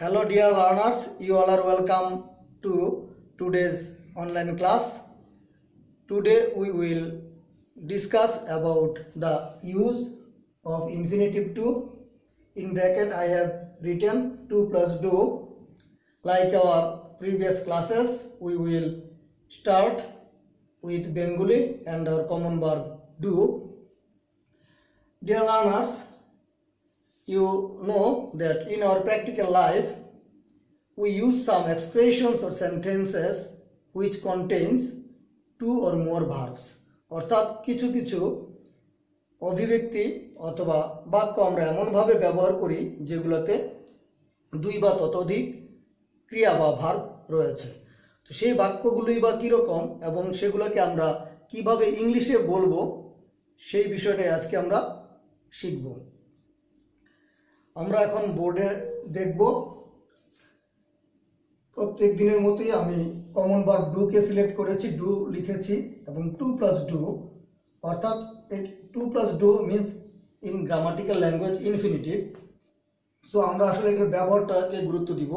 Hello dear learners, you all are welcome to today's online class. Today we will discuss about the use of infinitive to. In bracket I have written to plus do. Like our previous classes, we will start with Bengali and our common verb do. Dear learners, you know that in our practical life we use some expressions or sentences which contains two or more verbs অর্থাৎ কিছু কিছু অভিব্যক্তি অথবা বাক্য আমরা এমন ভাবে ব্যবহার করি যেগুলোতে দুই বা ততোধিক ক্রিয়া বা ভার্ব রয়েছে। তো সেই বাক্যগুলোই বা কি রকম এবং সেগুলোকে আমরা কিভাবে ইংলিশে বলবো সেই বিষয়টাই আজকে আমরা শিখব। আমরা এখন বোর্ডে দেখব। প্রত্যেক দিনের মতোই আমি কমন ভার্ব ডু কে সিলেক্ট করেছি, ডু লিখেছি এবং টু প্লাস ডু অর্থাৎ to plus do means in grammatical language infinitive. So আমরা আসলে এটার ব্যবহারটাকে গুরুত্ব দিব।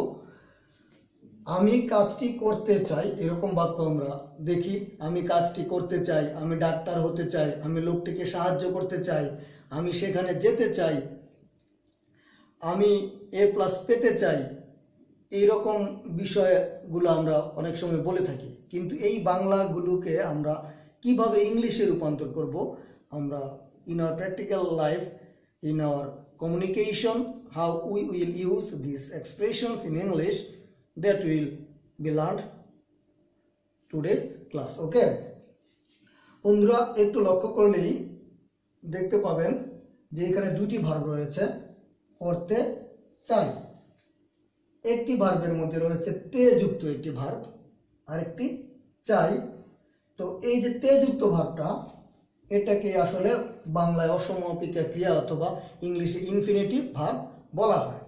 আমি কাজটি করতে চাই এরকম বাক্য আমরা দেখি। আমি কাজটি করতে চাই, আমি ডাক্তার হতে চাই, আমি লোকটিকে সাহায্য করতে চাই, আমি সেখানে যেতে চাই, আমি এ প্লাস পেতে চাই, এইরকম বিষয়গুলো আমরা অনেক সময় বলে থাকি। কিন্তু এই বাংলাগুলোকে আমরা কিভাবে ইংলিশে রূপান্তর করব, আমরা in our practical life, in our communication, how we will use this expressions in English, that will be learned today's class. Okay বন্ধুরা, একটু লক্ষ্য করলেই দেখতে পাবেন যে এখানে দুটি ভার্ব রয়েছে, করতে চাই। একটি ভার্বের মধ্যে রয়েছে তে যুক্ত একটি ভার্ব আর একটি চাই। তো এই যে তে যুক্ত ভার্বটা, এটাকে আসলে বাংলায় অসমাপিকা ক্রিয়া অথবা ইংলিশে ইনফিনিটিভ ভার্ব বলা হয়।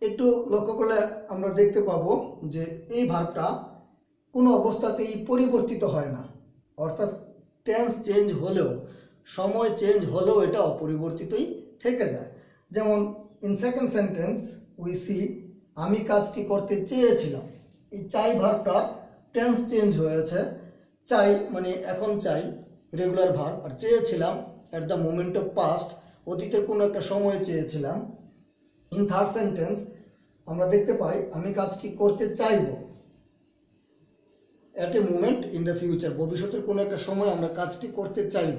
একটু লক্ষ্য করলে আমরা দেখতে পাবো যে এই ভার্বটা কোনো অবস্থাতেই পরিবর্তিত হয় না, অর্থাৎ টেন্স চেঞ্জ হলেও, সময় চেঞ্জ হলেও এটা অপরিবর্তিতই থেকে যায়। যেমন in second sentence we see আমি কাজটি করতে চেয়েছিলাম। এই চাই ভার্বটা টেন্স চেঞ্জ হয়েছে। চাই মানে এখন চাই রেগুলার ভার্ব, আর চেয়েছিলাম at the moment of past, অতীতের কোনো একটা সময় চেয়েছিলাম। ইন থার্ড সেন্টেন্স আমরা দেখতে পাই আমি কাজটি করতে চাইব at a moment in the future, ভবিষ্যতের কোনো একটা সময় আমরা কাজটি করতে চাইব।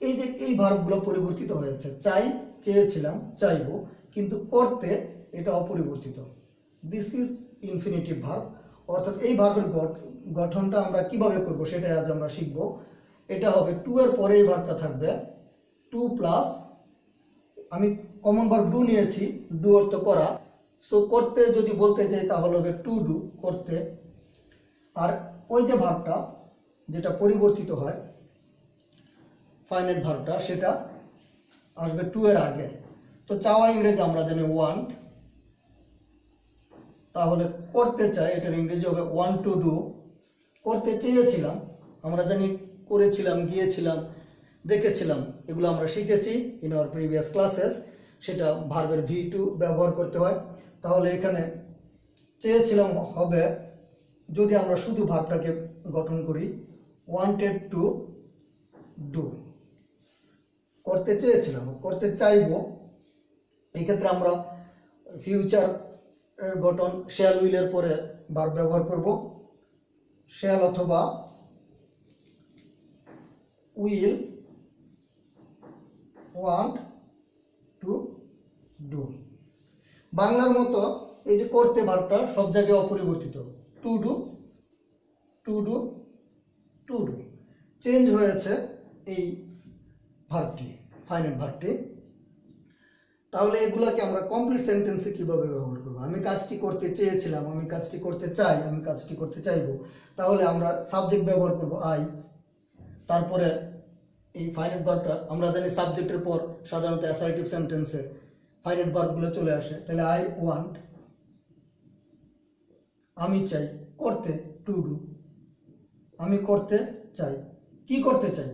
এই যে এই ভার্বগুলো পরিবর্তিত হয়েছে, চাই, চেয়েছিলাম, চাইব, কিন্তু করতে এটা অপরিবর্তিত। This is infinitive verb. অর্থাৎ এই ভার্বের গঠনটা আমরা কিভাবে করব সেটাই আজ আমরা শিখব। এটা হবে টু এর পরে এই ভার্বটা থাকবে টু প্লাস, আমি কমন ভার্ব ডু নিয়েছি, ডু অর্থ করা। সো করতে যদি বলতে চাই তাহলে হবে টু ডু, করতে। আর ওই যে ভার্বটা যেটা পরিবর্তিত হয় ফাইনাইট ভার্বটা, সেটা আসবে টু এর আগে। তো চাওয়া ইংরেজি আমরা জানি ওয়ান্ট, তাহলে করতে চাই এটার ইংরেজি হবে ওয়ান্ট টু ডু। করতে চেয়েছিলাম আমরা জানি করেছিলাম, গিয়েছিলাম, দেখেছিলাম, এগুলো আমরা শিখেছি ইন আওয়ার প্রিভিয়াস ক্লাসেস। সেটা ভার্বের ভি টু ব্যবহার করতে হয়। তাহলে এখানে চেয়েছিলাম হবে, যদি আমরা শুধু ভার্বটাকে গঠন করি, ওয়ান্টেড টু ডু। করতে চেয়েছিলাম, করতে চাইব, এক্ষেত্রে আমরা ফিউচার এর গঠন শ্যাল উইলের পরে ভার্ব ব্যবহার করব। শ্যাল অথবা উইল, ওয়ান্ট টু ডু। বাংলার মতো এই যে করতে ভার্বটা সব জায়গায় অপরিবর্তিত, to do, to do, to do. Change হয়েছে এই ভার্বটি, ফাইনাইট ভার্বটি। তাহলে এগুলাকে আমরা কমপ্লিট সেন্টেন্সে কিভাবে ব্যবহার করব? আমি কাজটি করতে চেয়েছিলাম, আমি কাজটি করতে চাই, আমি কাজটি করতে চাইব। তাহলে আমরা সাবজেক্ট ব্যবহার করব আই। তারপরে এই ফাইনাইট ভার্বটা আমরা জানি সাবজেক্টের পর সাধারণত অ্যাসার্টিভ সেন্টেন্সে ফাইনাইট ভার্বগুলো চলে আসে। তাহলে আই ওয়ান্ট, আমি চাই, করতে টু ডু, আমি করতে চাই, কি করতে চাই।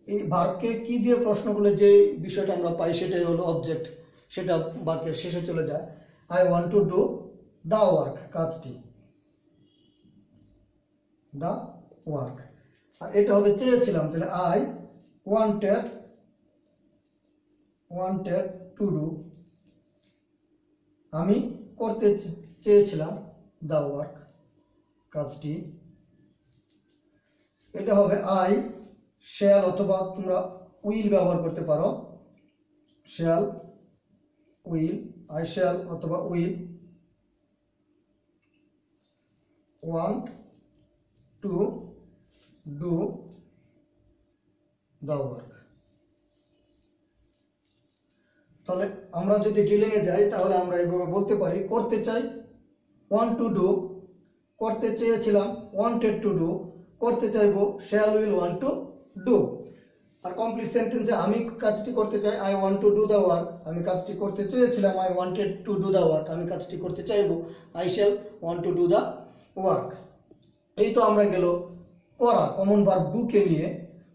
এই ভার্বকে কি দিয়ে প্রশ্ন করলে যে বিষয়টা আমরা পাই সেটাই হলো অবজেক্ট। সেটা বাক্যের শেষে চলে যায়। I want to do the work, কাজটি, দ্য ওয়ার্ক। আর এটা হবে চেয়েছিলাম, তাহলে আই ওয়ান্টেড টু ডু, আমি করতে চেয়েছিলাম দ্য ওয়ার্ক, কাজটি। এটা হবে আই শ্যাল, অথবা তোমরা উইল ব্যবহার করতে পারো, শ্যাল, উইল, আই শ্যাল অথবা will want to do the work. তাহলে আমরা যদি ডিলিংয়ে যাই তাহলে আমরা এইভাবে বলতে পারি, করতে চাই, ওয়ান্ট টু ডু, করতে চেয়েছিলাম, ওয়ান্টেড টু ডু, করতে চাইবো, shall will want to do. আর কমপ্লিট সেন্টেন্সে আমি কাজটি করতে চাই, I want to do the work, আমি কাজটি করতে চেয়েছিলাম, I wanted to do the work, আমি কাজটি করতে চাইবো, I shall want to do the work. এই তো আমরা গেল করা, কমন ভার্ব ডু কে নিয়ে।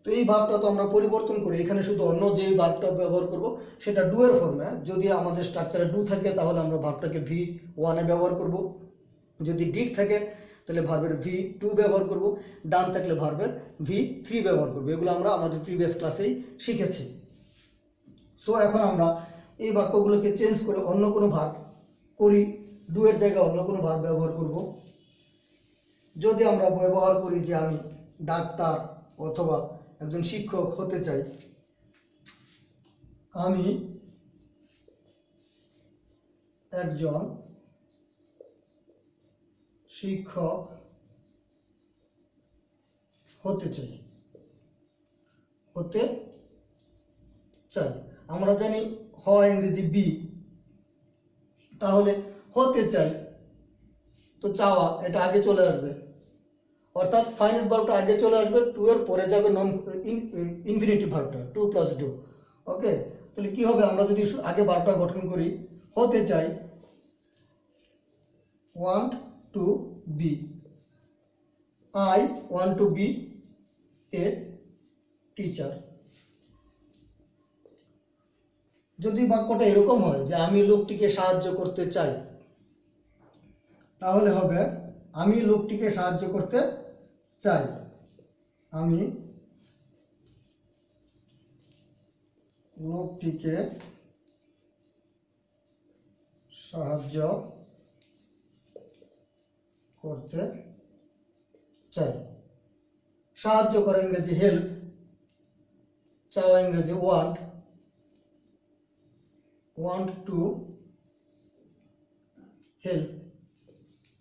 তো এই ভার্বটা তো আমরা পরিবর্তন করি, এখানে শুধু অন্য যে ভার্বটা ব্যবহার করব সেটা ডু এর ফর্মে। যদি আমাদের স্ট্রাকচারে ডু থাকে তাহলে আমরা ভার্বটাকে ভি ওয়ানে ব্যবহার করব, যদি ডিড থাকে তাহলে ভার্বের ভি টু ব্যবহার করব, ডান থাকলে ভার্বের ভি থ্রি ব্যবহার করব। এগুলো আমরা আমাদের প্রিভিয়াস ক্লাসেই শিখেছি। সো এখন আমরা এই বাক্যগুলোকে চেঞ্জ করে অন্য কোনো ভার্ব করি, ডু এর জায়গায় অন্য কোনো ভার্ব ব্যবহার করব। যদি আমরা ব্যবহার করি যে আমি ডাক্তার অথবা একজন শিক্ষক হতে চাই, আমি একজন শিক্ষক হতে চাই, আমরা জানি হয় ইংরেজি বি, তাহলে হতে চাই তো চাওয়া এটা আগে চলে আসবে, অর্থাৎ ফাইনাইট ভার্বটা আগে চলে আসবে, টু এর পরে যাবে নন ইনফিনিটিভ ভার্বটা, টু প্লাস ডু। ওকে, তাহলে কি হবে, আমরা যদি আগে ভার্বটা গঠন করি, হতে চাই, want to be, I want to be a teacher. যদি বাক্যটা এরকম হয় যে আমি লোকটিকে সাহায্য করতে চাই, তাহলে হবে আমি লোকটিকে সাহায্য করতে চাই, আমি লোকটিকে সাহায্য করতে চাই। সাহায্য করা ইংরেজি হেল্প, চাওয়া ইংরেজি ওয়ান্ট টু হেল্প।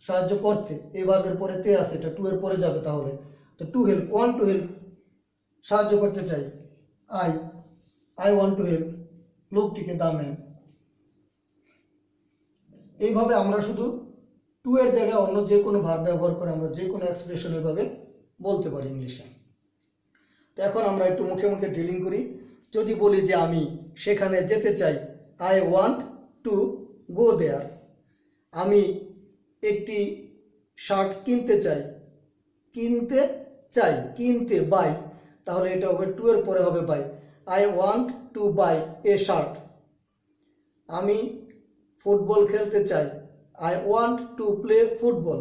সাহায্য করতে, এই ভার্বের পরে তে আছে, এটা টু এর পরে যাবে, তাহলে তো to help, want to help, সাহায্য করতে চাই, আই ওয়ান্ট টু হেল্প লোকটিকে, দ্য ম্যান। এইভাবে আমরা শুধু টু এর জায়গায় অন্য যে কোনো ভার্ব ব্যবহার করে আমরা যে কোনো এক্সপ্রেশন এভাবে বলতে পারি ইংলিশে। তো এখন আমরা একটু মুখে মুখে ড্রিলিং করি। যদি বলি যে আমি সেখানে যেতে চাই, আই ওয়ান্ট টু গো দেয়ার, আমি একটি শার্ট কিনতে চাই, কিনতে বাই, তাহলে এটা হবে টু এর পরে হবে buy, I want to buy a shirt. আমি ফুটবল খেলতে চাই, I want to play football.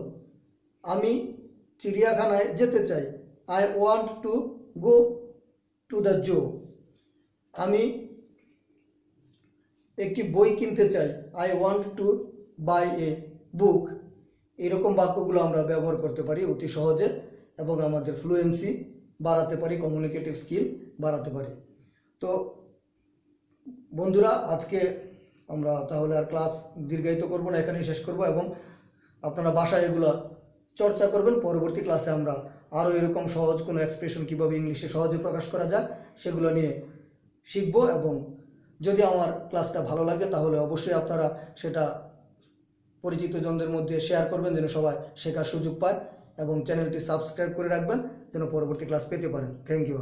আমি চিড়িয়াখানায় যেতে চাই, I want to go to the zoo. আমি একটি বই কিনতে চাই, I want to buy a book. এরকম বাক্যগুলো আমরা ব্যবহার করতে পারি অতি সহজে এবং আমাদের ফ্লুয়েন্সি বাড়াতে পারি, কমিউনিকেটিভ স্কিল বাড়াতে পারি। তো বন্ধুরা, আজকে আমরা তাহলে আর ক্লাস দীর্ঘায়িত করব না, এখানেই শেষ করব এবং আপনারা বাসায় এগুলো চর্চা করবেন। পরবর্তী ক্লাসে আমরা আরও এরকম সহজ কোনো এক্সপ্রেশন কীভাবে ইংলিশে সহজে প্রকাশ করা যায় সেগুলো নিয়ে শিখব। এবং যদি আমার ক্লাসটা ভালো লাগে তাহলে অবশ্যই আপনারা সেটা পরিচিত জনদের মধ্যে শেয়ার করবেন যেন সবাই শেখার সুযোগ পায়, এবং চ্যানেলটি সাবস্ক্রাইব করে রাখবেন যেন পরবর্তী ক্লাস পেতে পারেন। Thank you.